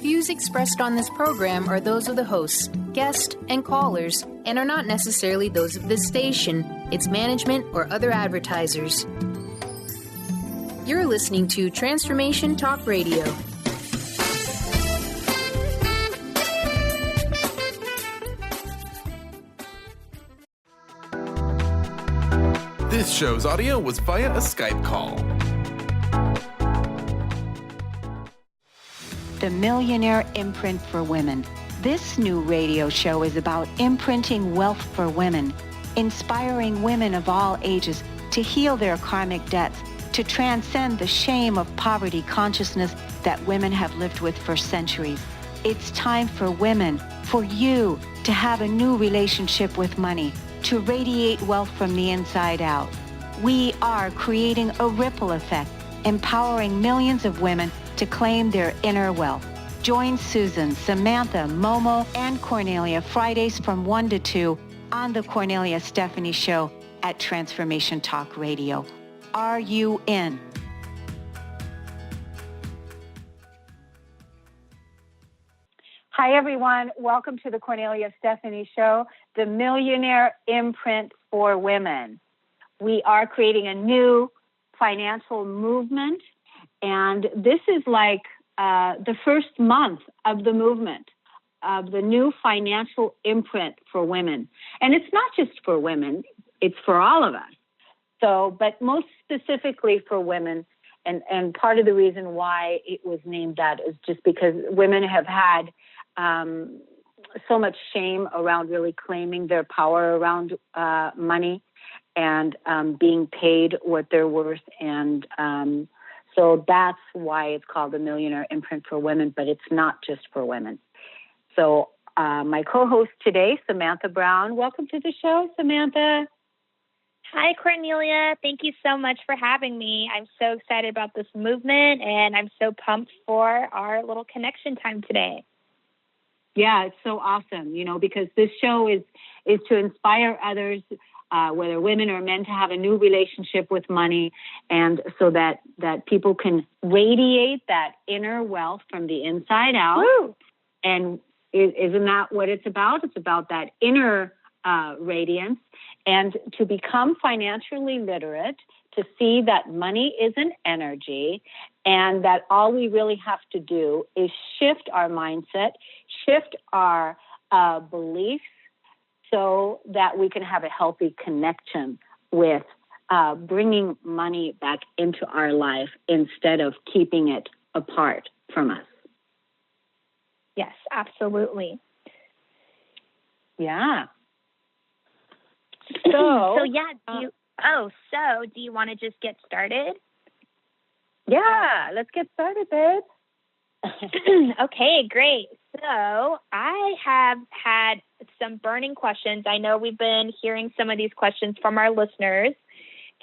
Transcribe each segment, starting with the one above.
views expressed on this program are those of the hosts, guests, and callers, and are not necessarily those of this station, its management, or other advertisers. You're listening to Transformation Talk Radio. This show's audio was via a Skype call. The Millionaire Imprint for Women. This new radio show is about imprinting wealth for women, inspiring women of all ages to heal their karmic debts, to transcend the shame of poverty consciousness that women have lived with for centuries. It's time for women, for you, to have a new relationship with money, to radiate wealth from the inside out. We are creating a ripple effect, empowering millions of women to claim their inner wealth. Join Susan, Samantha, Momo, and Kornelia Fridays from 1 to 2 on the Kornelia Stephanie Show at Transformation Talk Radio. Are you in? Hi, everyone. Welcome to the Kornelia Stephanie Show, the Millionaire Imprint for Women. We are creating a new financial movement, and this is like the first month of the movement of the new financial imprint for women. And it's not just for women, it's for all of us. So, but most specifically for women, and part of the reason why it was named that is just because women have had so much shame around really claiming their power around money and being paid what they're worth. And so that's why it's called the Millionaire Imprint for Women, but it's not just for women. So my co-host today, Samantha Brown. Welcome to the show, Samantha. Hi, Kornelia. Thank you so much for having me. I'm so excited about this movement, and I'm so pumped for our little connection time today. Yeah, it's so awesome, because this show is to inspire others, whether women or men, to have a new relationship with money, and so that people can radiate that inner wealth from the inside out. Woo! And isn't that what it's about? It's about that inner radiance, and to become financially literate, to see that money is an energy, and that all we really have to do is shift our mindset, shift our beliefs, so that we can have a healthy connection with bringing money back into our life instead of keeping it apart from us. Yes, absolutely. Yeah. So yeah, do you want to just get started? Yeah, let's get started, babe. Okay, great. So I have had some burning questions. I know we've been hearing some of these questions from our listeners,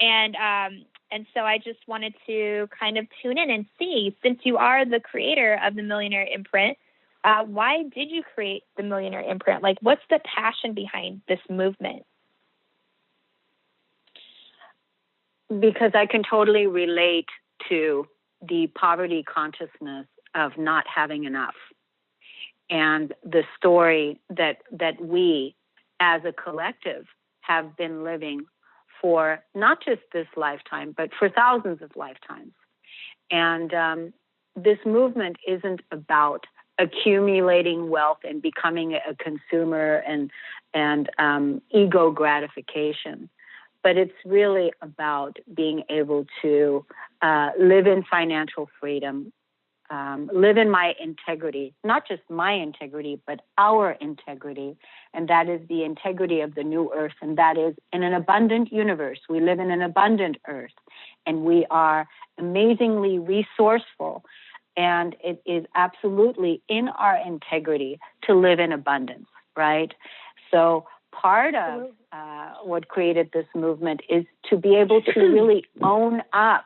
and so I just wanted to kind of tune in and see, since you are the creator of the Millionaire Imprint, why did you create the Millionaire Imprint? Like, what's the passion behind this movement? Because I can totally relate to the poverty consciousness of not having enough, and the story that we as a collective have been living for not just this lifetime, but for thousands of lifetimes. And this movement isn't about accumulating wealth and becoming a consumer and ego gratification. But it's really about being able to live in financial freedom, live in my integrity, not just my integrity, but our integrity. And that is the integrity of the new earth. And that is in an abundant universe. We live in an abundant earth, and we are amazingly resourceful. And it is absolutely in our integrity to live in abundance, right? So part of what created this movement is to be able to really own up,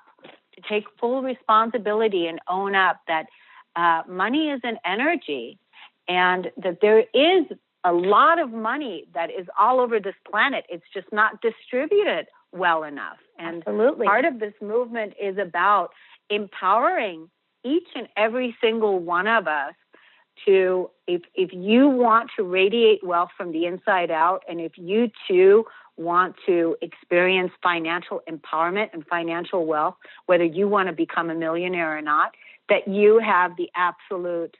to take full responsibility and own up that money is an energy, and that there is a lot of money that is all over this planet. It's just not distributed well enough. And Absolutely. Part of this movement is about empowering each and every single one of us to, if you want to radiate wealth from the inside out, and if you too want to experience financial empowerment and financial wealth, whether you want to become a millionaire or not, that you have the absolute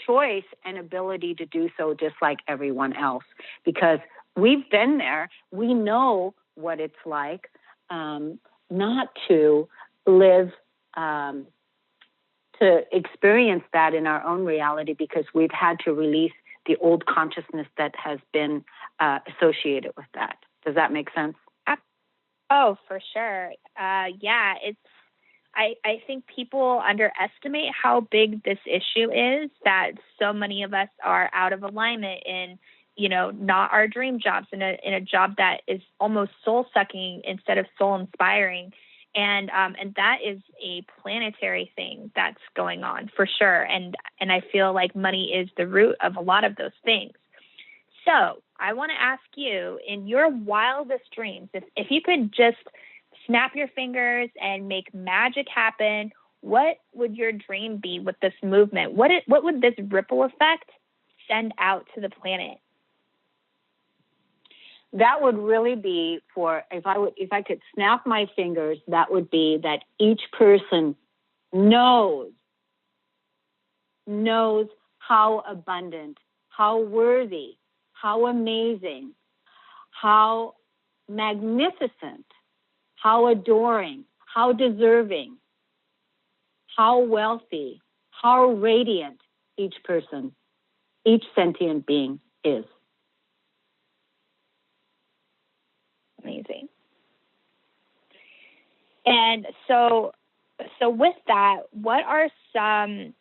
choice and ability to do so just like everyone else. Because we've been there. We know what it's like not to live, to experience that in our own reality, because we've had to release the old consciousness that has been associated with that. Does that make sense? Oh, for sure. Yeah, I think people underestimate how big this issue is, that so many of us are out of alignment in, not our dream jobs, in a job that is almost soul sucking instead of soul inspiring. And that is a planetary thing that's going on for sure. And I feel like money is the root of a lot of those things. So I want to ask you, in your wildest dreams, if you could just snap your fingers and make magic happen, what would your dream be with this movement? What would this ripple effect send out to the planet? That would really be for, if I could snap my fingers, that would be that each person knows how abundant, how worthy, how amazing, how magnificent, how adoring, how deserving, how wealthy, how radiant each person, each sentient being is. Amazing. And so with that, what are some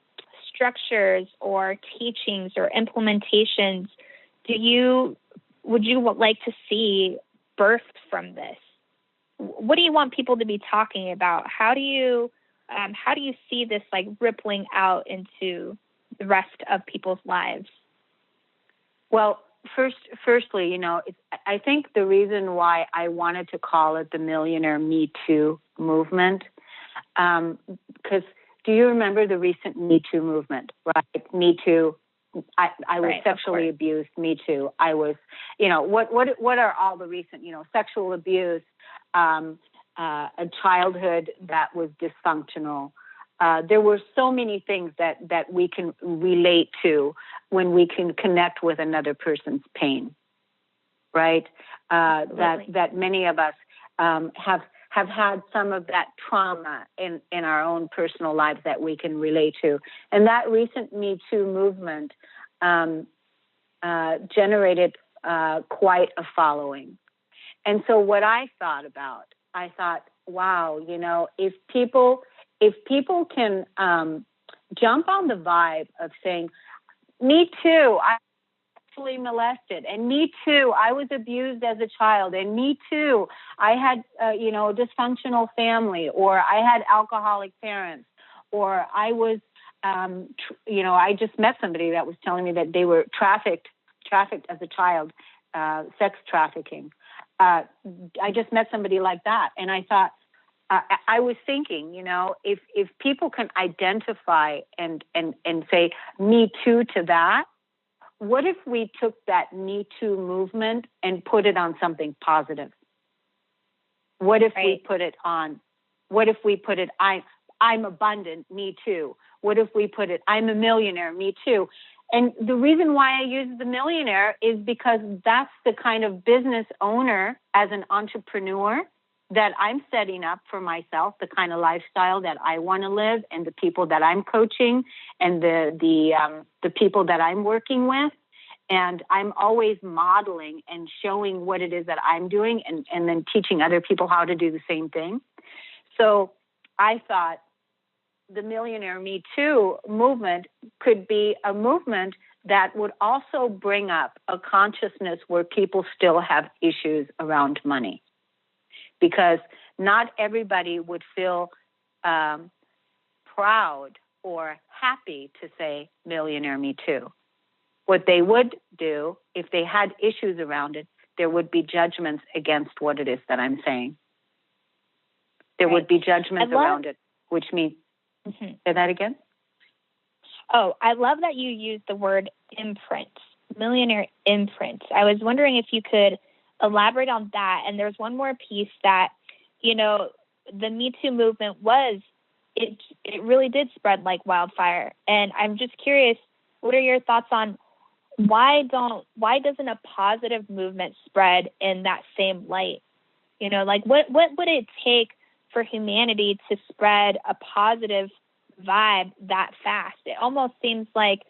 structures or teachings or implementations would you like to see birthed from this? What do you want people to be talking about? How do you see this like rippling out into the rest of people's lives? Well, firstly, I think the reason why I wanted to call it the Millionaire Me Too movement, because do you remember the recent Me Too movement, right? Me Too. I was sexually abused. Me Too. I was, what are all the recent, sexual abuse, a childhood that was dysfunctional. There were so many things that we can relate to when we can connect with another person's pain, right? That many of us have had some of that trauma in our own personal lives that we can relate to. And that recent Me Too movement generated quite a following. And so what I thought, wow, if people can jump on the vibe of saying, me too, I sexually molested, and me too, I was abused as a child, and me too, I had a dysfunctional family, or I had alcoholic parents, or I was, I just met somebody that was telling me that they were trafficked as a child, sex trafficking. I just met somebody like that, and I thought, I was thinking, if people can identify and say Me Too to that, what if we took that Me Too movement and put it on something positive? What if we put it on? What if we put it, I'm abundant, me too? What if we put it, I'm a millionaire, me too? And the reason why I use the millionaire is because that's the kind of business owner as an entrepreneur that I'm setting up for myself, the kind of lifestyle that I want to live, and the people that I'm coaching, and the people that I'm working with. And I'm always modeling and showing what it is that I'm doing, and then teaching other people how to do the same thing. So I thought the Millionaire Me Too movement could be a movement that would also bring up a consciousness where people still have issues around money. Because not everybody would feel proud or happy to say Millionaire Me Too. What they would do, if they had issues around it, there would be judgments against what it is that I'm saying. There would be judgments around it, which means, say that again? Oh, I love that you used the word imprint, Millionaire Imprint. I was wondering if you could elaborate on that. And there's one more piece that, the Me Too movement it really did spread like wildfire. And I'm just curious, what are your thoughts on why doesn't a positive movement spread in that same light? What would it take for humanity to spread a positive vibe that fast? It almost seems like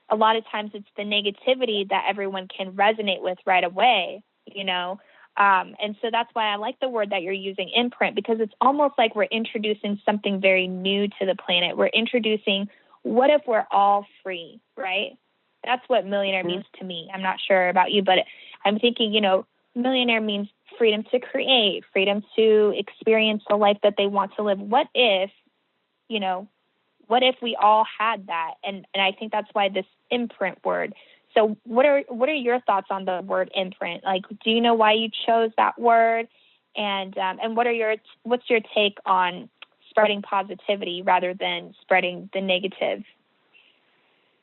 a lot of times it's the negativity that everyone can resonate with right away, and so that's why I like the word that you're using, imprint, because it's almost like we're introducing something very new to the planet. We're introducing, what if we're all free, right? That's what millionaire means to me. I'm not sure about you, but I'm thinking, millionaire means freedom to create, freedom to experience the life that they want to live. What if we all had that? And I think that's why this imprint word. So what are your thoughts on the word imprint? Like, do you know why you chose that word? And what's your take on spreading positivity rather than spreading the negative?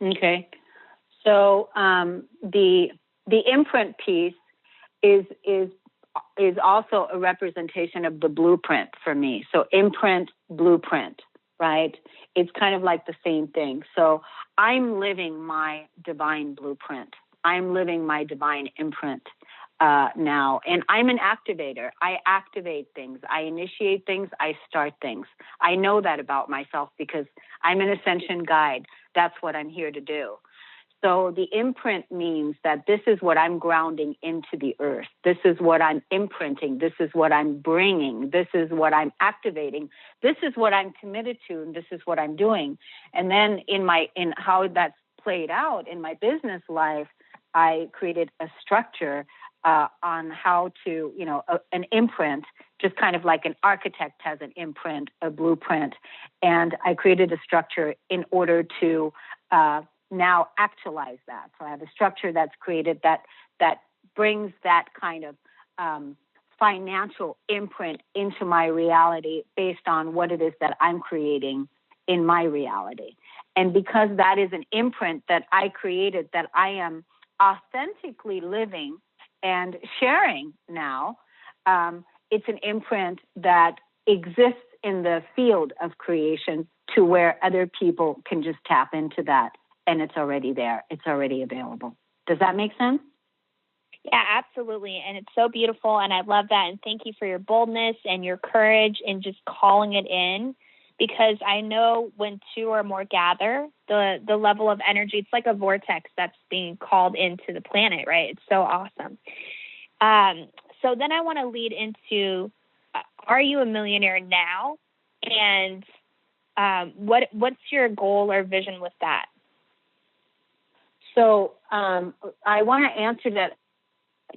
Okay. So the imprint piece is also a representation of the blueprint for me. So imprint, blueprint, right? It's kind of like the same thing. So I'm living my divine blueprint. I'm living my divine imprint now. And I'm an activator. I activate things. I initiate things. I start things. I know that about myself because I'm an ascension guide. That's what I'm here to do. So the imprint means that this is what I'm grounding into the earth. This is what I'm imprinting. This is what I'm bringing. This is what I'm activating. This is what I'm committed to, and this is what I'm doing. And then in how that's played out in my business life, I created a structure on how to, an imprint, just kind of like an architect has an imprint, a blueprint. And I created a structure in order to now actualize that. So I have a structure that's created that brings that kind of financial imprint into my reality based on what it is that I'm creating in my reality. And because that is an imprint that I created, that I am authentically living and sharing now, it's an imprint that exists in the field of creation to where other people can just tap into that. And it's already there. It's already available. Does that make sense? Yeah, absolutely. And it's so beautiful. And I love that. And thank you for your boldness and your courage and just calling it in, because I know when two or more gather, the level of energy, it's like a vortex that's being called into the planet, right? It's so awesome. So then I want to lead into, are you a millionaire now? And what's your goal or vision with that? So I want to answer that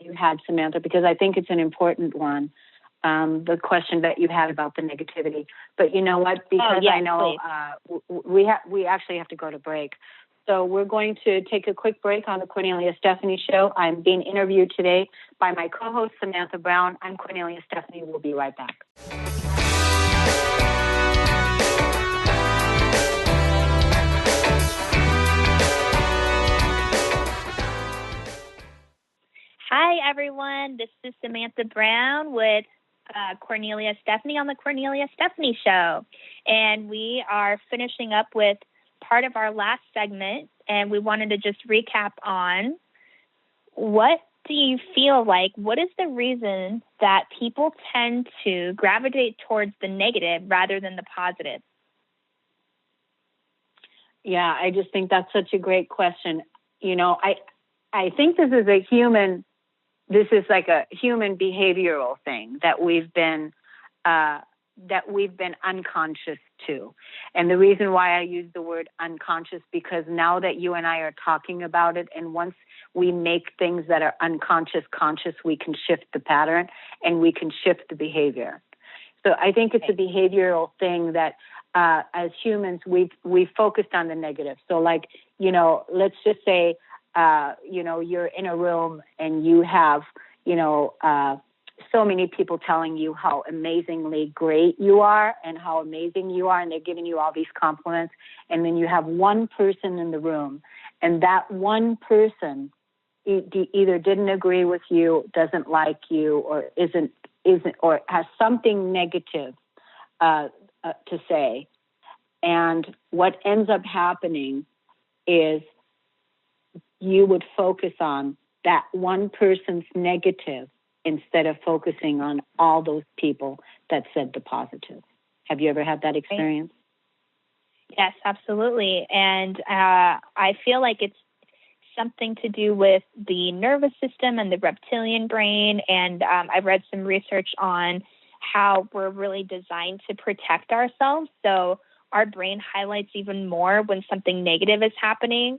you had, Samantha, because I think it's an important one, the question that you had about the negativity. But you know what? Because I know we actually have to go to break. So we're going to take a quick break on the Kornelia Stephanie Show. I'm being interviewed today by my co-host, Samantha Brown. I'm Kornelia Stephanie. We'll be right back. Hi, everyone. This is Samantha Brown with Kornelia Stephanie on the Kornelia Stephanie Show. And we are finishing up with part of our last segment, and we wanted to just recap on what do you feel like, what is the reason that people tend to gravitate towards the negative rather than the positive? Yeah, I just think that's such a great question. I think this is like a human behavioral thing that we've been unconscious to. And the reason why I use the word unconscious, because now that you and I are talking about it, and once we make things that are unconscious conscious, we can shift the pattern and we can shift the behavior. So I think it's a behavioral thing that as humans, we've focused on the negative. So let's just say, you're in a room and you have, so many people telling you how amazingly great you are and how amazing you are, and they're giving you all these compliments. And then you have one person in the room, and that one person either didn't agree with you, doesn't like you, or isn't or has something negative to say. And what ends up happening is you would focus on that one person's negative instead of focusing on all those people that said the positive. Have you ever had that experience? Yes, absolutely. And I feel like it's something to do with the nervous system and the reptilian brain. And I've read some research on how we're really designed to protect ourselves. So our brain highlights even more when something negative is happening.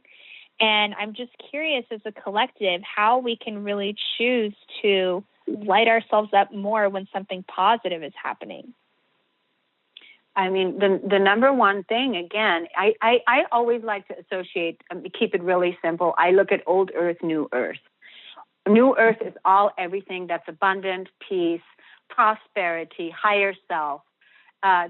And I'm just curious, as a collective, how we can really choose to light ourselves up more when something positive is happening. I mean, the number one thing, again, I always like to associate, keep it really simple. I look at old earth, new earth. New earth is everything that's abundant, peace, prosperity, higher self.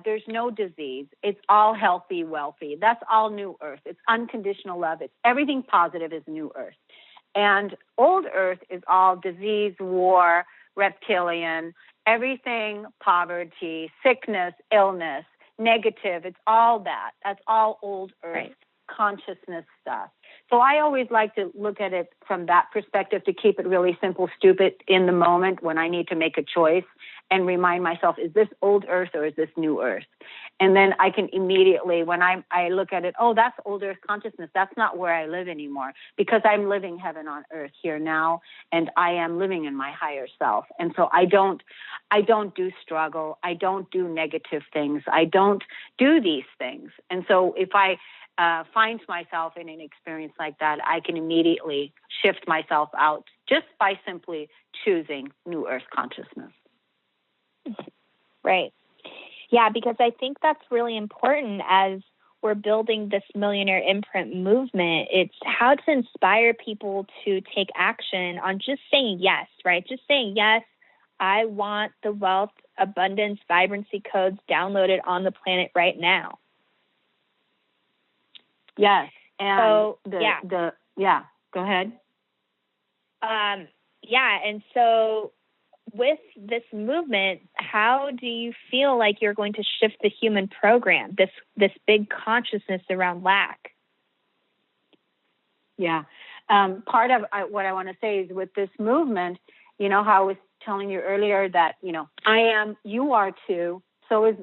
There's no disease. It's all healthy, wealthy. That's all new earth. It's unconditional love. It's everything positive is new earth. And old earth is all disease, war, reptilian, everything, poverty, sickness, illness, negative. It's all that. That's all old earth consciousness stuff. So I always like to look at it from that perspective, to keep it really simple, stupid in the moment when I need to make a choice, and remind myself, is this old earth or is this new earth? And then I can immediately, when I look at it, oh, that's old earth consciousness. That's not where I live anymore, because I'm living heaven on earth here now, and I am living in my higher self. And so I don't do struggle. I don't do negative things. I don't do these things. And so if I finds myself in an experience like that, I can immediately shift myself out just by simply choosing new earth consciousness. Right. Yeah, because I think that's really important as we're building this Millionaire Imprint movement. It's how to inspire people to take action on just saying yes, right? Just saying, yes, I want the wealth, abundance, vibrancy codes downloaded on the planet right now. Yes. And so, go ahead. And so with this movement, how do you feel like you're going to shift the human program, this big consciousness around lack? Yeah. Part of what I want to say is, with this movement, you know how I was telling you earlier that, I am, you are too, so is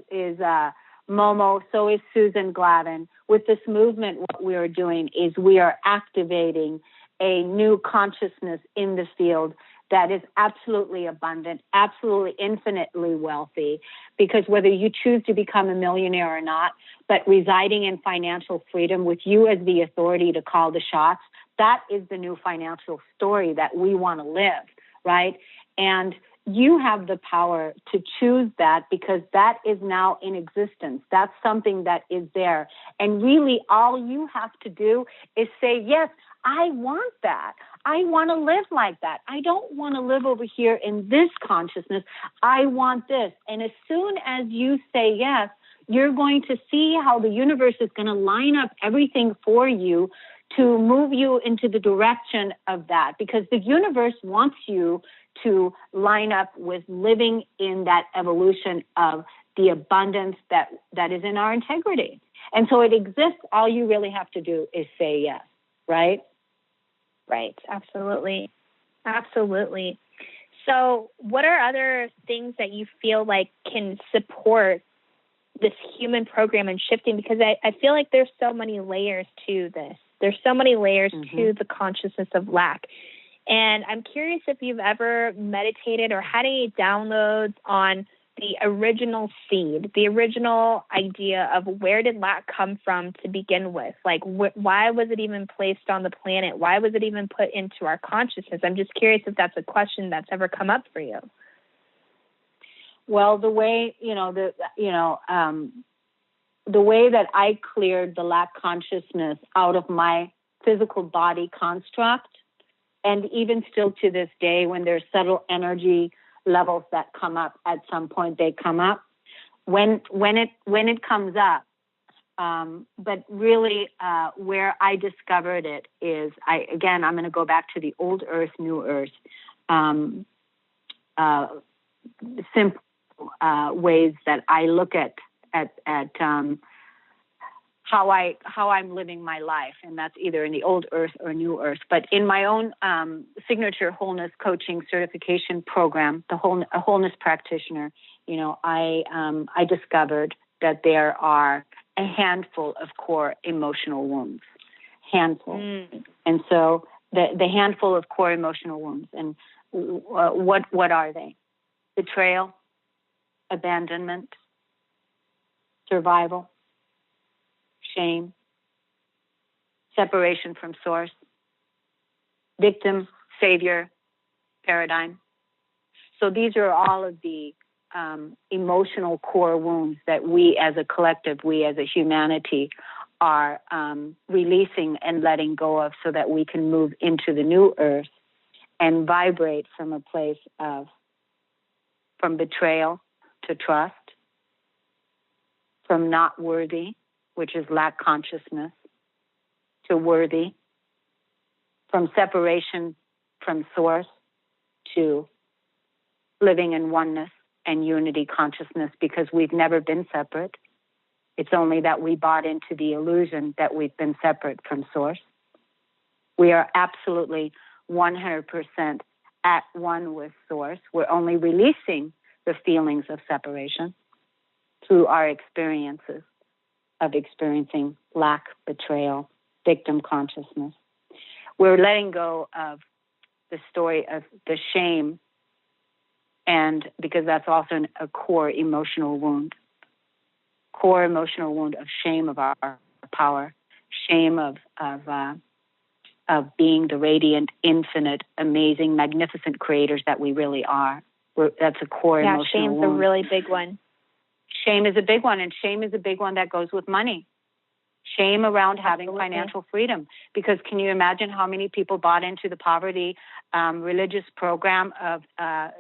Momo, so is Susan Glavin. With this movement, what we are doing is we are activating a new consciousness in the field that is absolutely abundant, absolutely infinitely wealthy, because whether you choose to become a millionaire or not, but residing in financial freedom with you as the authority to call the shots, that is the new financial story that we want to live, right? And you have the power to choose that, because that is now in existence. That's something that is there. And really all you have to do is say, yes, I want that. I want to live like that. I don't want to live over here in this consciousness. I want this. And as soon as you say yes, you're going to see how the universe is going to line up everything for you to move you into the direction of that, because the universe wants you to line up with living in that evolution of the abundance that is in our integrity. And so it exists. All you really have to do is say yes, right? Right. Absolutely. Absolutely. So what are other things that you feel like can support this human program and shifting? Because I feel like there's so many layers to this. There's so many layers to the consciousness of lack. And I'm curious if you've ever meditated or had any downloads on the original seed, the original idea of where did lack come from to begin with? Like, why was it even placed on the planet? Why was it even put into our consciousness? I'm just curious if that's a question that's ever come up for you. Well, the way, the way that I cleared the lack consciousness out of my physical body construct, and even still to this day, when there's subtle energy levels that come up at some point. They come up when it comes up. But really, where I discovered it is, I'm going to go back to the old earth, new earth, simple ways that I look at how I'm living my life, and that's either in the old earth or new earth. But in my own signature wholeness coaching certification program, a wholeness practitioner, I discovered that there are a handful of core emotional wounds. And so the handful of core emotional wounds, and what are they? Betrayal, abandonment, survival, shame, separation from source, victim, savior paradigm. So these are all of the emotional core wounds that we as a collective, we as a humanity are releasing and letting go of, so that we can move into the new earth and vibrate from a place of, from betrayal to trust, from not worthy, which is lack consciousness, to worthy, from separation from source to living in oneness and unity consciousness, because we've never been separate. It's only that we bought into the illusion that we've been separate from source. We are absolutely 100% at one with source. We're only releasing the feelings of separation through our experiences of experiencing lack, betrayal, victim consciousness. We're letting go of the story of the shame, and because that's also a core emotional wound of shame of our power, shame of being the radiant, infinite, amazing, magnificent creators that we really are. That's a core emotional wound. Yeah, shame's a really big one. Shame is a big one, and shame is a big one that goes with money. Shame around having financial freedom. Because can you imagine how many people bought into the poverty religious program of, a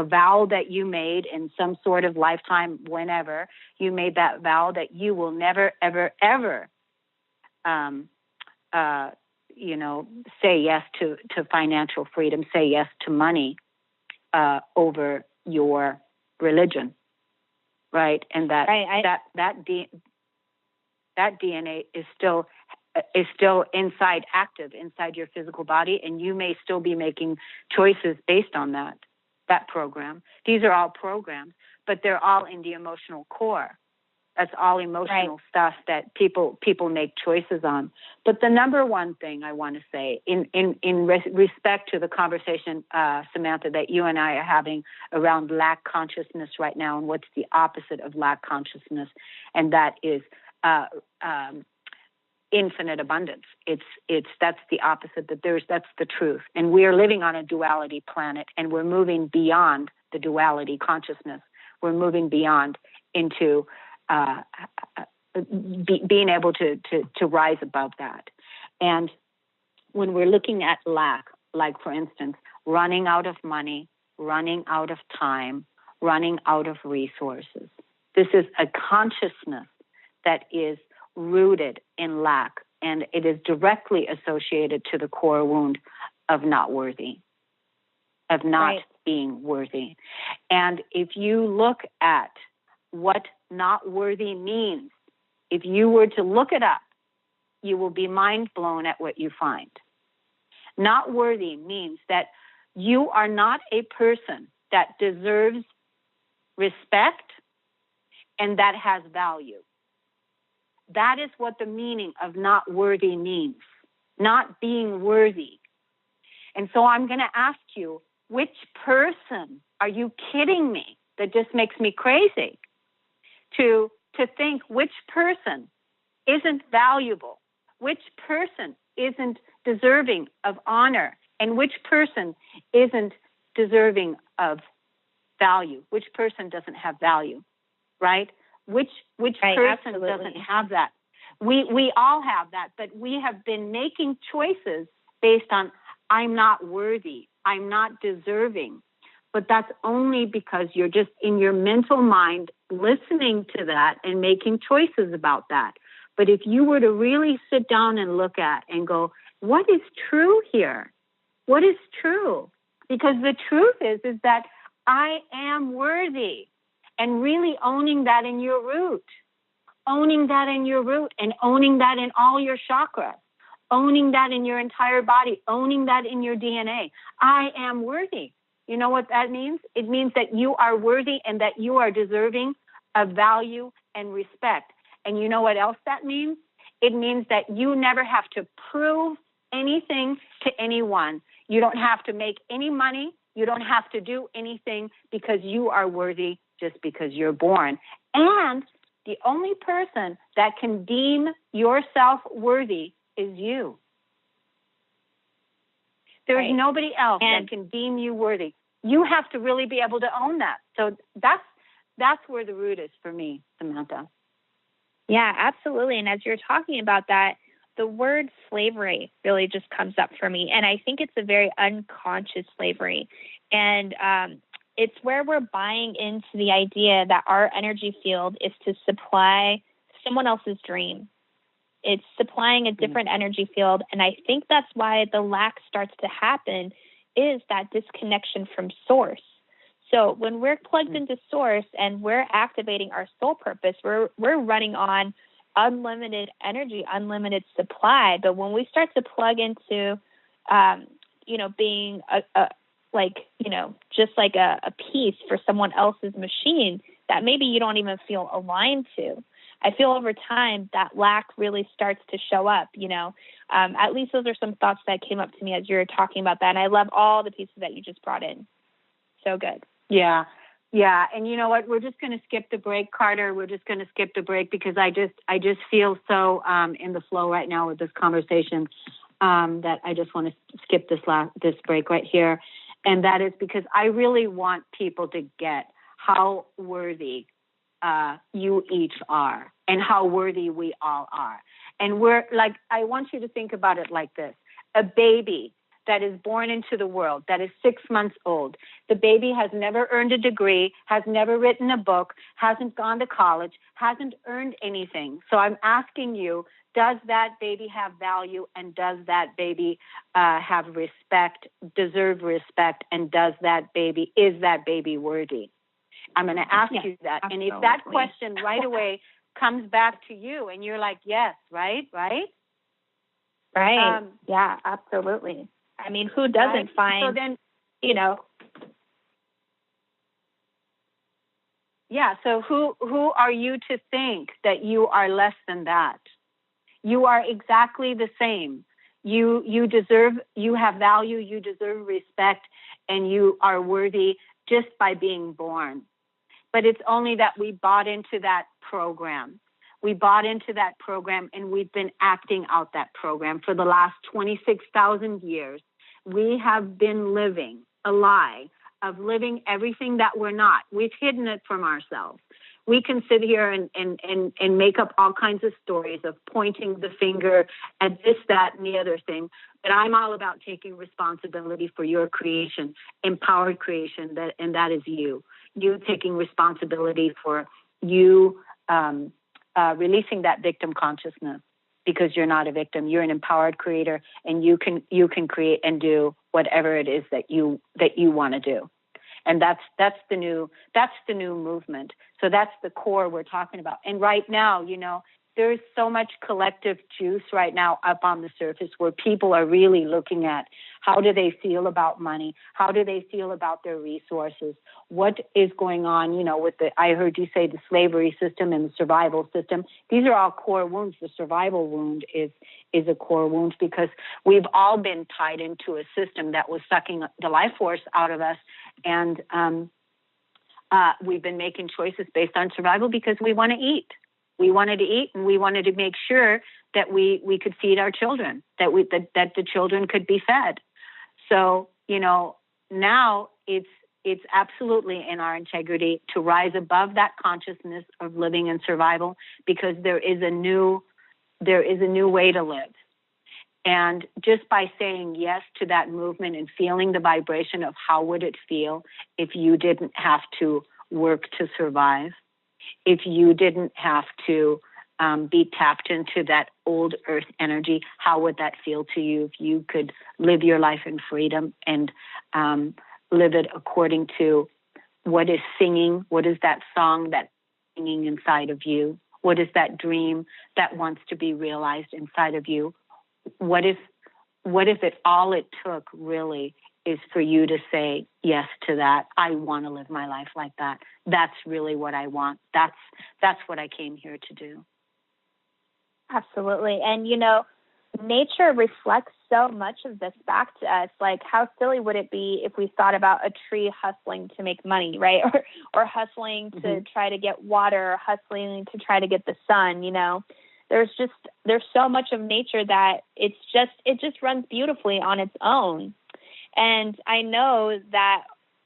vow that you made in some sort of lifetime, whenever you made that vow that you will never, ever, ever, say yes to financial freedom, say yes to money over your religion, right? And that that DNA is still active inside your physical body, and you may still be making choices based on that program. These are all programs, but they're all in the emotional core. That's all emotional stuff that people make choices on. But the number one thing I want to say in respect to the conversation, Samantha, that you and I are having around lack consciousness right now, and what's the opposite of lack consciousness, and that is infinite abundance. That's the opposite. That's the truth. And we are living on a duality planet, and we're moving beyond the duality consciousness. We're moving beyond into being able to rise above that. And when we're looking at lack, like for instance, running out of money, running out of time, running out of resources, this is a consciousness that is rooted in lack, and it is directly associated to the core wound of not worthy, of not being worthy. And if you look at what not worthy means, if you were to look it up, you will be mind blown at what you find. Not worthy means that you are not a person that deserves respect and that has value. That is what the meaning of not worthy means, not being worthy. And so I'm going to ask you, which person, are you kidding me? That just makes me crazy to think which person isn't valuable, which person isn't deserving of honor, and which person isn't deserving of value, which person doesn't have value, right? Which person absolutely doesn't have that? We all have that, but we have been making choices based on I'm not worthy, I'm not deserving, but that's only because you're just in your mental mind listening to that and making choices about that. But if you were to really sit down and look at and go, what is true here? What is true? Because the truth is that I am worthy, and really owning that in your root, owning that in your root, and owning that in all your chakras, owning that in your entire body, owning that in your DNA. I am worthy. You know what that means? It means that you are worthy and that you are deserving of value and respect. And you know what else that means? It means that you never have to prove anything to anyone. You don't have to make any money. You don't have to do anything, because you are worthy just because you're born. And the only person that can deem yourself worthy is you. There's nobody else that can deem you worthy. You have to really be able to own that. So that's where the root is for me, Samantha. Yeah, absolutely. And as you're talking about that, the word slavery really just comes up for me. And I think it's a very unconscious slavery. And it's where we're buying into the idea that our energy field is to supply someone else's dream. It's supplying a different energy field. And I think that's why the lack starts to happen, is that disconnection from source. So when we're plugged into source and we're activating our soul purpose, we're running on unlimited energy, unlimited supply. But when we start to plug into, being just like a piece for someone else's machine that maybe you don't even feel aligned to, I feel over time that lack really starts to show up, At least those are some thoughts that came up to me as you were talking about that. And I love all the pieces that you just brought in. So good. Yeah. Yeah. And you know what? We're just going to skip the break, Carter. We're just going to skip the break because I just feel so in the flow right now with this conversation that I just want to skip this break right here. And that is because I really want people to get how worthy you each are and how worthy we all are. And I want you to think about it like this. A baby that is born into the world, that is 6 months old. The baby has never earned a degree, has never written a book, hasn't gone to college, hasn't earned anything. So I'm asking you, does that baby have value, and does that baby have respect, deserve respect, and is that baby worthy? I'm going to ask you that. Absolutely. And if that question right away comes back to you and you're like, yes, right? Right. Yeah, absolutely. I mean, who doesn't find, so then, Yeah, so who are you to think that you are less than that? You are exactly the same. You have value, you deserve respect, and you are worthy just by being born. But it's only that we bought into that program. We bought into that program, and we've been acting out that program for the last 26,000 years. We have been living a lie of living everything that we're not. We've hidden it from ourselves. We can sit here and make up all kinds of stories of pointing the finger at this, that, and the other thing. But I'm all about taking responsibility for your creation, empowered creation, and that is you. You taking responsibility for you releasing that victim consciousness, because you're not a victim. You're an empowered creator, and you can create and do whatever it is that you want to do. And that's the new movement. So that's the core we're talking about. And right now, there is so much collective juice right now up on the surface where people are really looking at how do they feel about money? How do they feel about their resources? What is going on, with I heard you say the slavery system and the survival system. These are all core wounds. The survival wound is a core wound because we've all been tied into a system that was sucking the life force out of us. And we've been making choices based on survival because we want to eat. We wanted to eat, and we wanted to make sure that we could feed our children, that the children could be fed. So, now it's absolutely in our integrity to rise above that consciousness of living in survival, because there is a new way to live. And just by saying yes to that movement and feeling the vibration of how would it feel if you didn't have to work to survive, if you didn't have to be tapped into that old earth energy, how would that feel to you if you could live your life in freedom and live it according to what is singing, what is that song that's singing inside of you, what is that dream that wants to be realized inside of you? What if it all it took really is for you to say yes to that? I want to live my life like that. That's really what I want. That's what I came here to do. Absolutely. And, nature reflects so much of this back to us. Like, how silly would it be if we thought about a tree hustling to make money, right? Or hustling to try to get water, or hustling to try to get the sun, There's so much of nature that it just runs beautifully on its own. And I know that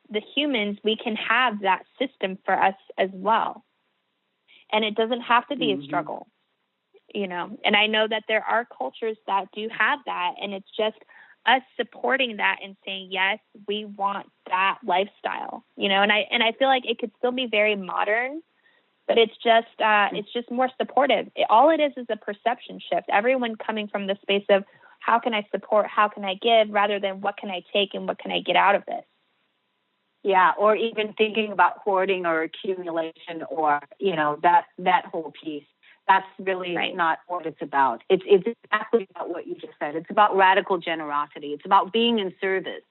the humans, we can have that system for us as well. And it doesn't have to be a struggle, And I know that there are cultures that do have that, and it's just us supporting that and saying, yes, we want that lifestyle, And I feel like it could still be very modern, but it's just more supportive. All it is a perception shift. Everyone coming from the space of how can I support, how can I give, rather than what can I take and what can I get out of this. Yeah, or even thinking about hoarding or accumulation, or that whole piece. That's really not what it's about. It's exactly about what you just said. It's about radical generosity. It's about being in service.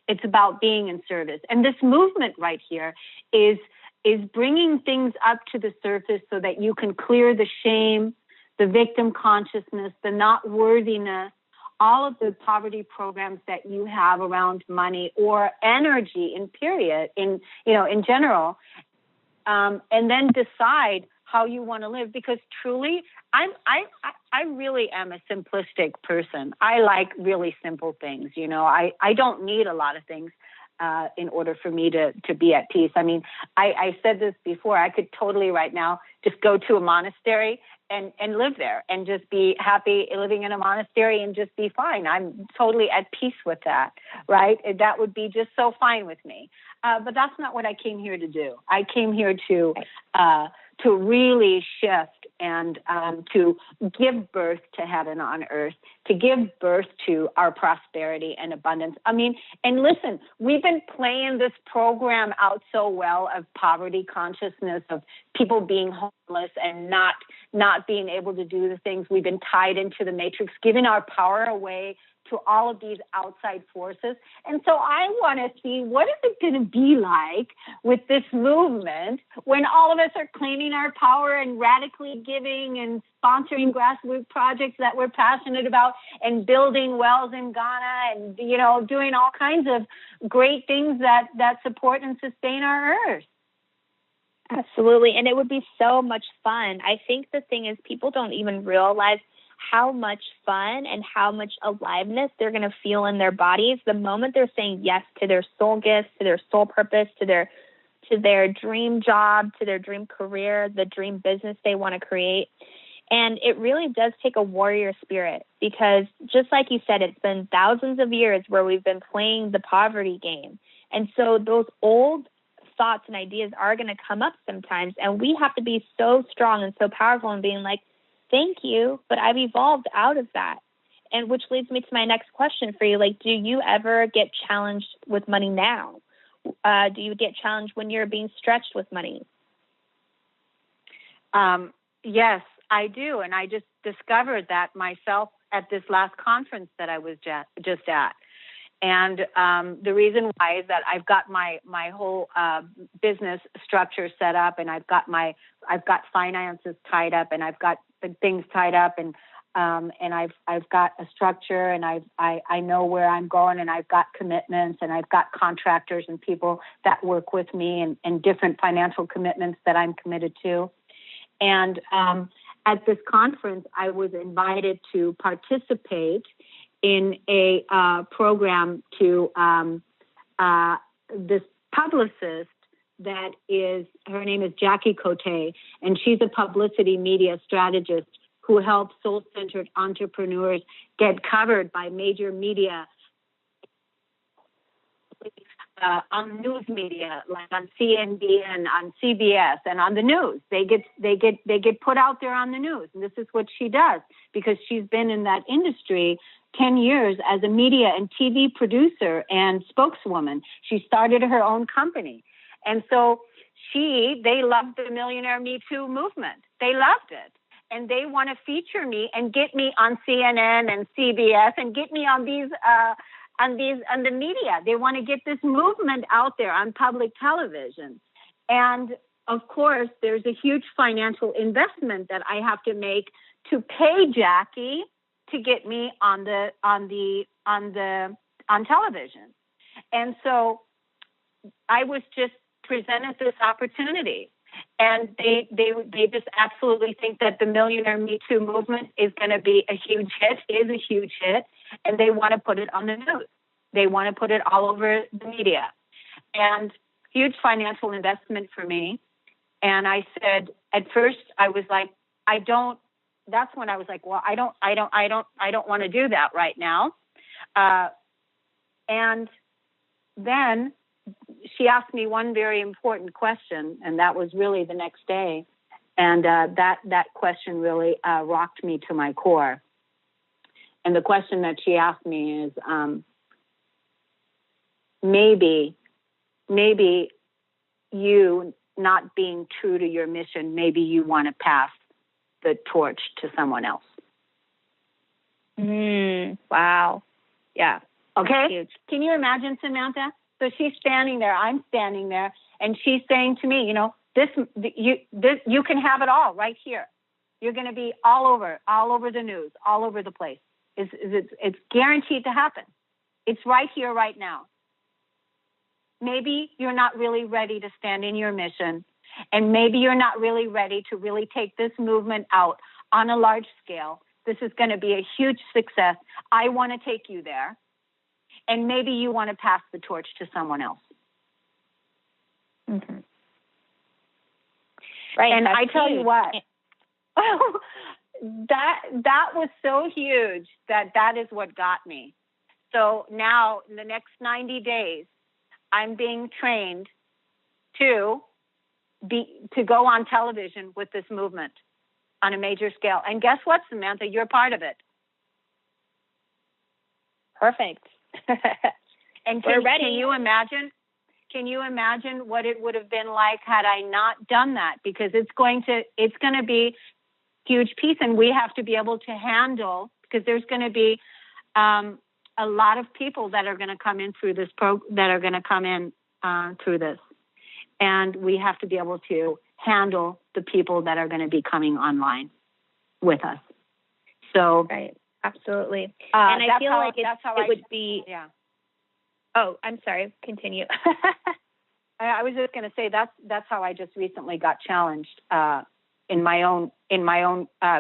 It's about being in service. And this movement right here is bringing things up to the surface so that you can clear the shame, the victim consciousness, the not worthiness, all of the poverty programs that you have around money or energy in general, and then decide how you want to live. Because truly, I really am a simplistic person. I like really simple things. I don't need a lot of things in order for me to be at peace. I mean, I said this before. I could totally right now just go to a monastery and live there and just be happy living in a monastery and just be fine. I'm totally at peace with that, right? That would be just so fine with me. But that's not what I came here to do. I came here to really shift and to give birth to heaven on earth, to give birth to our prosperity and abundance. I mean, and listen, we've been playing this program out so well of poverty consciousness, of people being homeless and not being able to do the things. We've been tied into the matrix, giving our power away to all of these outside forces. And so I want to see, what is it going to be like with this movement when all of us are claiming our power and radically giving and sponsoring grassroots projects that we're passionate about and building wells in Ghana and, doing all kinds of great things that support and sustain our earth. Absolutely. And it would be so much fun. I think the thing is, people don't even realize how much fun and how much aliveness they're going to feel in their bodies the moment they're saying yes to their soul gifts, to their soul purpose, to their dream job, to their dream career, the dream business they want to create. And it really does take a warrior spirit, because just like you said, it's been thousands of years where we've been playing the poverty game. And so those old thoughts and ideas are going to come up sometimes. And we have to be so strong and so powerful in being like, thank you, but I've evolved out of that. And which leads me to my next question for you. Like, do you ever get challenged with money now? Do you get challenged when you're being stretched with money? Yes, I do. And I just discovered that myself at this last conference that I was just at. And the reason why is that I've got my whole business structure set up, and I've got finances tied up, and I've got the things tied up, and I've got a structure, and I know where I'm going, and I've got commitments, and I've got contractors and people that work with me, and different financial commitments that I'm committed to. And at this conference, I was invited to participate in a program to this publicist her name is Jackie Cote, and she's a publicity media strategist who help soul-centered entrepreneurs get covered by major media, on news media, like on CNBC, on CBS, and on the news. They get put out there on the news, and this is what she does because she's been in that industry 10 years as a media and TV producer and spokeswoman. She started her own company, and so they loved the Millionaire Me Too movement. They loved it. And they want to feature me and get me on CNN and CBS and get me on the media. They want to get this movement out there on public television. And of course, there's a huge financial investment that I have to make to pay Jackie to get me on television. And so I was just presented this opportunity. And they just absolutely think that the Millionaire Me Too movement is going to be a huge hit, is a huge hit, and they want to put it on the news. They want to put it all over the media. And huge financial investment for me. And I said, at first I was like, that's when I was like, well, I don't want to do that right now. And then she asked me one very important question, and that was really the next day. And that question really rocked me to my core. And the question that she asked me is, maybe you not being true to your mission, maybe you want to pass the torch to someone else. Wow. Yeah. Okay. Huge. Can you imagine, Samantha? So she's standing there, I'm standing there, and she's saying to me, you can have it all right here. You're going to be all over the news, all over the place. It's guaranteed to happen. It's right here, right now. Maybe you're not really ready to stand in your mission, and maybe you're not really ready to really take this movement out on a large scale. This is going to be a huge success. I want to take you there. And maybe you want to pass the torch to someone else. Mm-hmm. Right. And I tell you what, that was so huge that is what got me. So now in the next 90 days, I'm being trained to go on television with this movement on a major scale. And guess what, Samantha? You're part of it. Perfect. And we're ready. Can you imagine what it would have been like had I not done that? Because it's going to be a huge piece, and we have to be able to handle, because there's going to be a lot of people that are going to come in through this through this, and we have to be able to handle the people that are going to be coming online with us. So. Right. Absolutely. And I feel like it would be... Yeah. Oh, I'm sorry. Continue. I was just going to say that's how I just recently got challenged in my own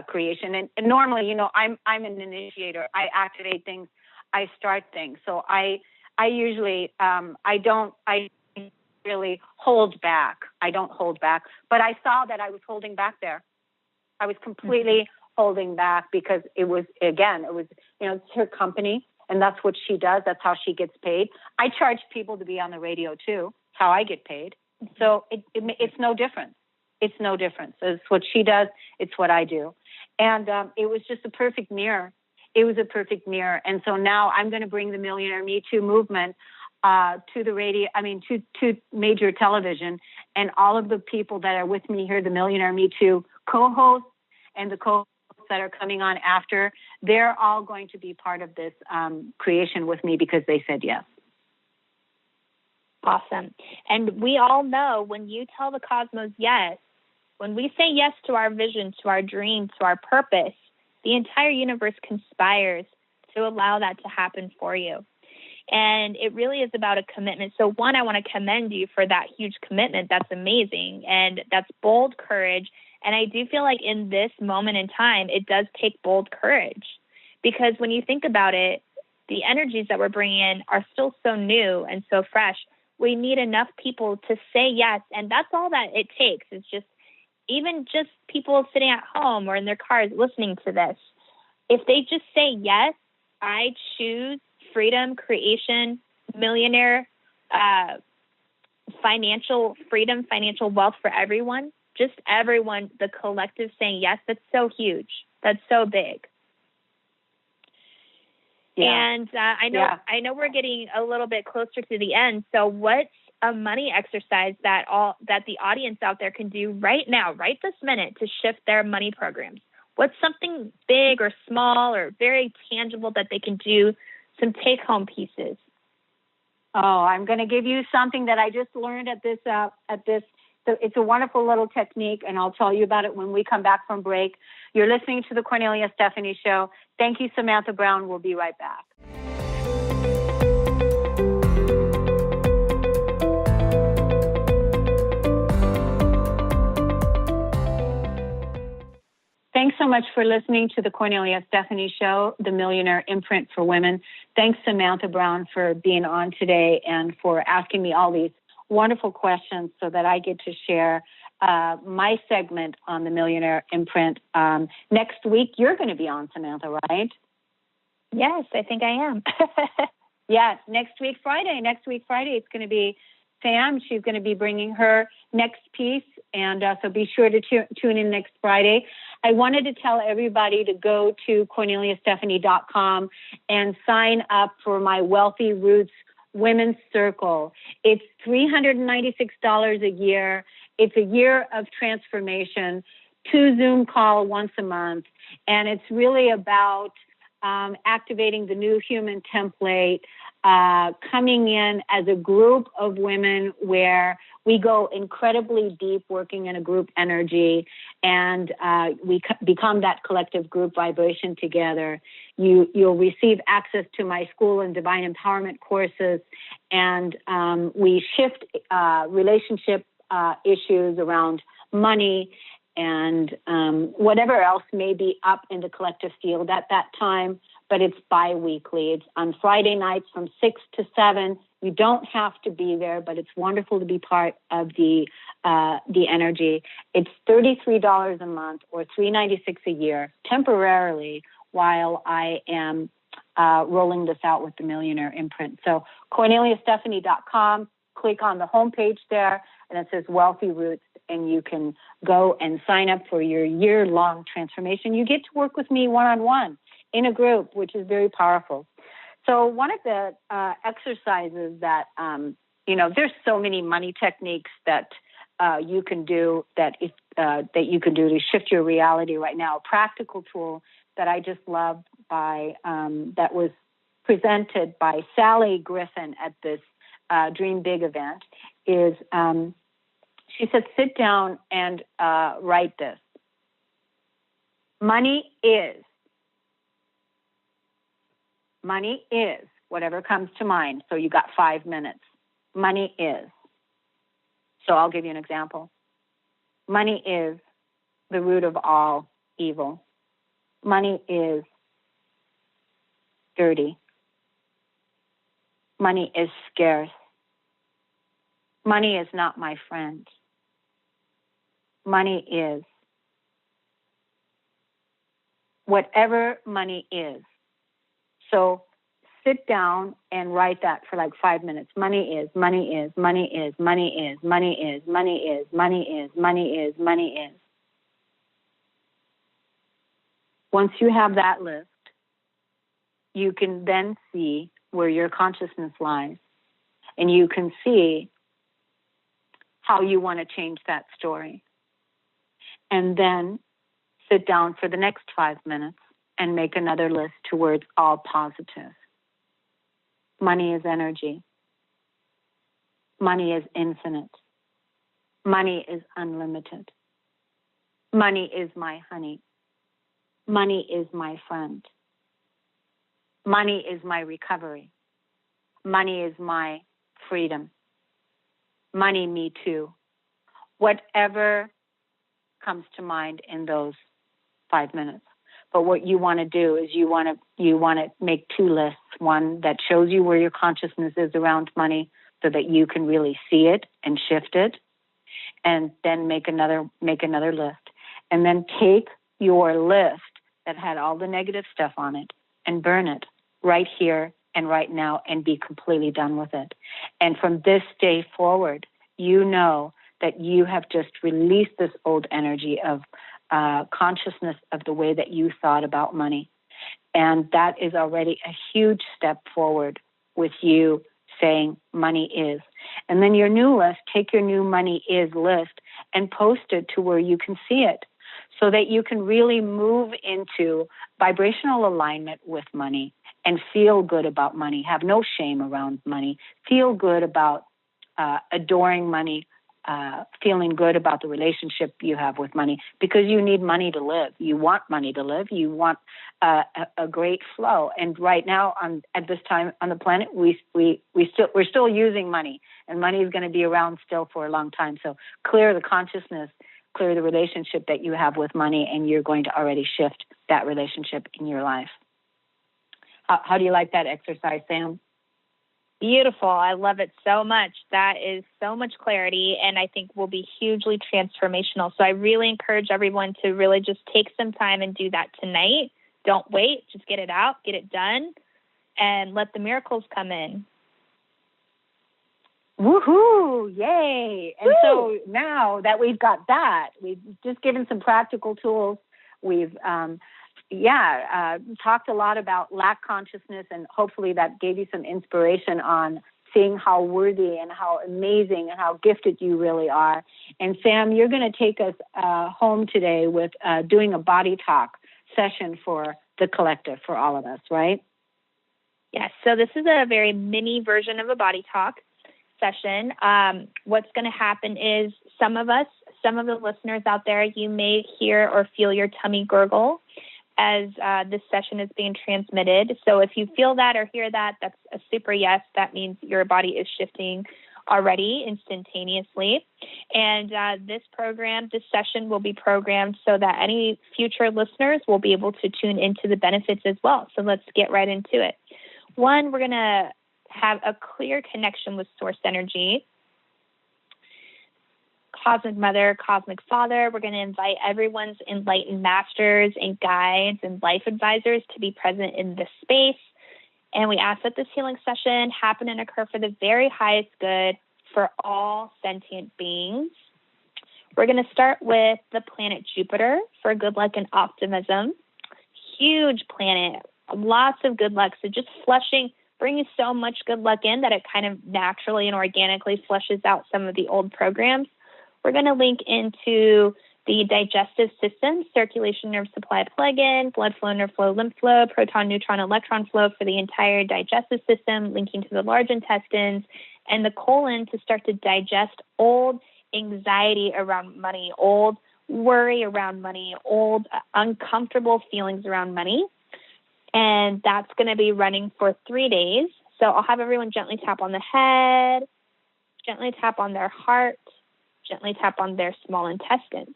creation. And normally, I'm an initiator. I activate things. I start things. So I usually I really hold back. I don't hold back. But I saw that I was holding back there. I was completely holding back because it was it's her company, and that's what she does. That's how she gets paid. I charge people to be on the radio too. It's how I get paid. So it's no different. It's no difference. It's what she does. It's what I do. And it was just a perfect mirror. It was a perfect mirror. And so now I'm going to bring the Millionaire Me Too movement to the radio, to major television, and all of the people that are with me here, the Millionaire Me Too co-hosts and the co-hosts that are coming on after, they're all going to be part of this creation with me because they said yes. Awesome. And we all know when you tell the cosmos yes, when we say yes to our vision, to our dream, to our purpose, the entire universe conspires to allow that to happen for you. And it really is about a commitment. So one, I want to commend you for that huge commitment. That's amazing. And that's bold courage. And I do feel like in this moment in time, it does take bold courage, because when you think about it, the energies that we're bringing in are still so new and so fresh. We need enough people to say yes. And that's all that it takes. It's just even just people sitting at home or in their cars listening to this, if they just say, yes, I choose freedom, creation, millionaire, financial freedom, financial wealth for everyone, just everyone, the collective saying yes, that's so huge. That's so big. Yeah. And I know we're getting a little bit closer to the end. So what's a money exercise that the audience out there can do right now, right this minute, to shift their money programs? What's something big or small or very tangible that they can do, some take-home pieces? Oh, I'm going to give you something that I just learned at this. So it's a wonderful little technique, and I'll tell you about it when we come back from break. You're listening to the Kornelia Stephanie Show. Thank you, Samantha Brown. We'll be right back. Thanks so much for listening to the Kornelia Stephanie Show, the Millionaire Imprint for Women. Thanks, Samantha Brown, for being on today and for asking me all these wonderful questions so that I get to share my segment on the Millionaire Imprint. Next week, you're going to be on, Samantha, right? Yes, I think I am. Yes, next week, Friday, it's going to be Sam. She's going to be bringing her next piece, and so be sure to tune in next Friday. I wanted to tell everybody to go to KorneliaStephanie.com and sign up for my Wealthy Roots Women's Circle. It's $396 a year. It's a year of transformation, 2 Zoom call once a month, and it's really about activating the new human template, coming in as a group of women where we go incredibly deep working in a group energy, and we become that collective group vibration together. You'll receive access to my School and Divine Empowerment courses, and we shift relationship issues around money and whatever else may be up in the collective field at that time, but it's bi-weekly. It's on Friday nights from 6 to 7. You don't have to be there, but it's wonderful to be part of the energy. It's $33 a month or $396 a year temporarily while I am rolling this out with the Millionaire Imprint. So KorneliaStephanie.com, click on the homepage there, and it says Wealthy Roots, and you can go and sign up for your year-long transformation. You get to work with me one-on-one in a group, which is very powerful. So one of the exercises that, there's so many money techniques that you can do that you can do to shift your reality right now. A practical tool that I just loved that was presented by Sally Griffin at this Dream Big event is, she said, sit down and write this. Money is whatever comes to mind. So you got 5 minutes. Money is. So I'll give you an example. Money is the root of all evil. Money is dirty. Money is scarce. Money is not my friend. Money is. Whatever money is. So sit down and write that for like 5 minutes. Money is, money is, money is, money is, money is, money is, money is, money is, money is. Once you have that list, you can then see where your consciousness lies, and you can see how you want to change that story. And then sit down for the next 5 minutes and make another list to where it's all positive. Money is energy. Money is infinite. Money is unlimited. Money is my honey. Money is my friend. Money is my recovery. Money is my freedom. Money, me too. Whatever comes to mind in those 5 minutes. But what you want to do is you want to make 2 lists. One that shows you where your consciousness is around money so that you can really see it and shift it. and then make another list. And then take your list that had all the negative stuff on it and burn it right here and right now and be completely done with it. And from this day forward, you know that you have just released this old energy of consciousness of the way that you thought about money. And that is already a huge step forward with you saying money is. And then your new list, take your new money is list and post it to where you can see it so that you can really move into vibrational alignment with money and feel good about money, have no shame around money, feel good about adoring money, feeling good about the relationship you have with money, because you need money to live. You want money to live. You want a great flow. And right now, at this time on the planet, we're still using money, and money is going to be around still for a long time. So clear the consciousness, clear the relationship that you have with money, and you're going to already shift that relationship in your life. How do you like that exercise, Sam? Beautiful. I love it so much. That is so much clarity, and I think will be hugely transformational. So I really encourage everyone to really just take some time and do that tonight. Don't wait. Just get it out, get it done, and let the miracles come in. Woohoo! Yay! And so now that we've got that, we've just given some practical tools. We've talked a lot about lack consciousness, and hopefully that gave you some inspiration on seeing how worthy and how amazing and how gifted you really are. And Sam, you're going to take us home today with doing a body talk session for the collective, for all of us, right? Yes. So this is a very mini version of a body talk session. What's going to happen is some of the listeners out there, you may hear or feel your tummy gurgle as this session is being transmitted. So if you feel that or hear that, that's a super yes. That means your body is shifting already instantaneously. And this session will be programmed so that any future listeners will be able to tune into the benefits as well. So let's get right into it. One, we're going to have a clear connection with source energy. Cosmic Mother, Cosmic Father. We're going to invite everyone's enlightened masters and guides and life advisors to be present in this space. And we ask that this healing session happen and occur for the very highest good for all sentient beings. We're going to start with the planet Jupiter for good luck and optimism. Huge planet, lots of good luck. So just bringing so much good luck in that it kind of naturally and organically flushes out some of the old programs. We're going to link into the digestive system, circulation, nerve supply plug-in, blood flow, nerve flow, lymph flow, proton, neutron, electron flow for the entire digestive system, linking to the large intestines, and the colon to start to digest old anxiety around money, old worry around money, old uncomfortable feelings around money. And that's going to be running for 3 days. So I'll have everyone gently tap on the head, gently tap on their heart, gently tap on their small intestines.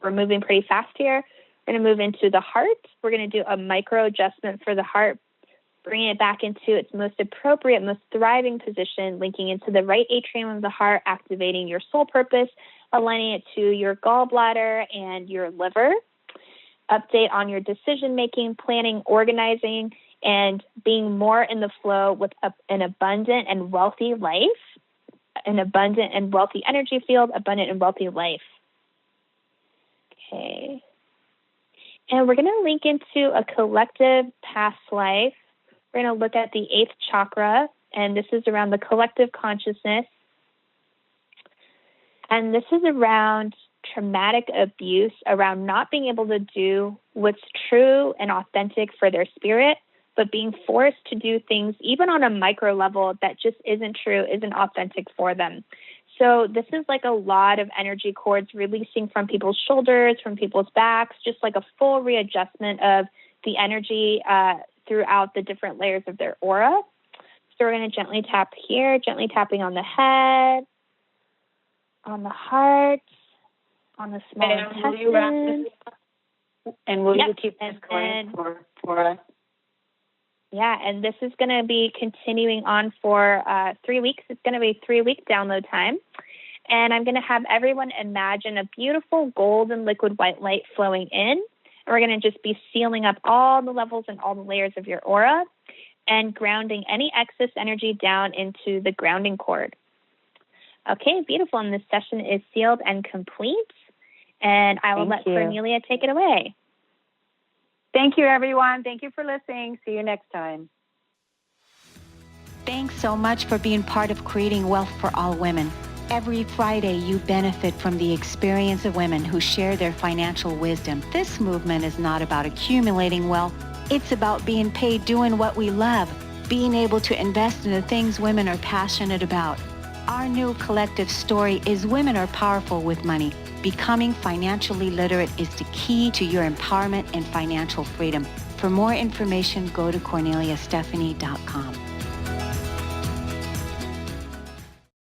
We're moving pretty fast here. We're going to move into the heart. We're going to do a micro adjustment for the heart, bringing it back into its most appropriate, most thriving position, linking into the right atrium of the heart, activating your soul purpose, aligning it to your gallbladder and your liver. Update on your decision-making, planning, organizing, and being more in the flow with an abundant and wealthy life, an abundant and wealthy energy field, abundant and wealthy life. Okay. And we're going to link into a collective past life. We're going to look at the 8th chakra, and this is around the collective consciousness. And this is around traumatic abuse, around not being able to do what's true and authentic for their spirit, but being forced to do things even on a micro level that just isn't true, isn't authentic for them. So this is like a lot of energy cords releasing from people's shoulders, from people's backs, just like a full readjustment of the energy throughout the different layers of their aura. So we're going to gently tap here, gently tapping on the head, on the heart, on the small intestine. And will you keep this going for us? Yeah, and this is going to be continuing on for 3 weeks. It's going to be 3-week download time. And I'm going to have everyone imagine a beautiful golden liquid white light flowing in. And we're going to just be sealing up all the levels and all the layers of your aura and grounding any excess energy down into the grounding cord. Okay, beautiful. And this session is sealed and complete. And I will let Kornelia take it away. Thank you, everyone. Thank you for listening. See you next time. Thanks so much for being part of creating wealth for all women. Every Friday, you benefit from the experience of women who share their financial wisdom. This movement is not about accumulating wealth. It's about being paid doing what we love, being able to invest in the things women are passionate about. Our new collective story is women are powerful with money. Becoming financially literate is the key to your empowerment and financial freedom. For more information, go to KorneliaStephanie.com.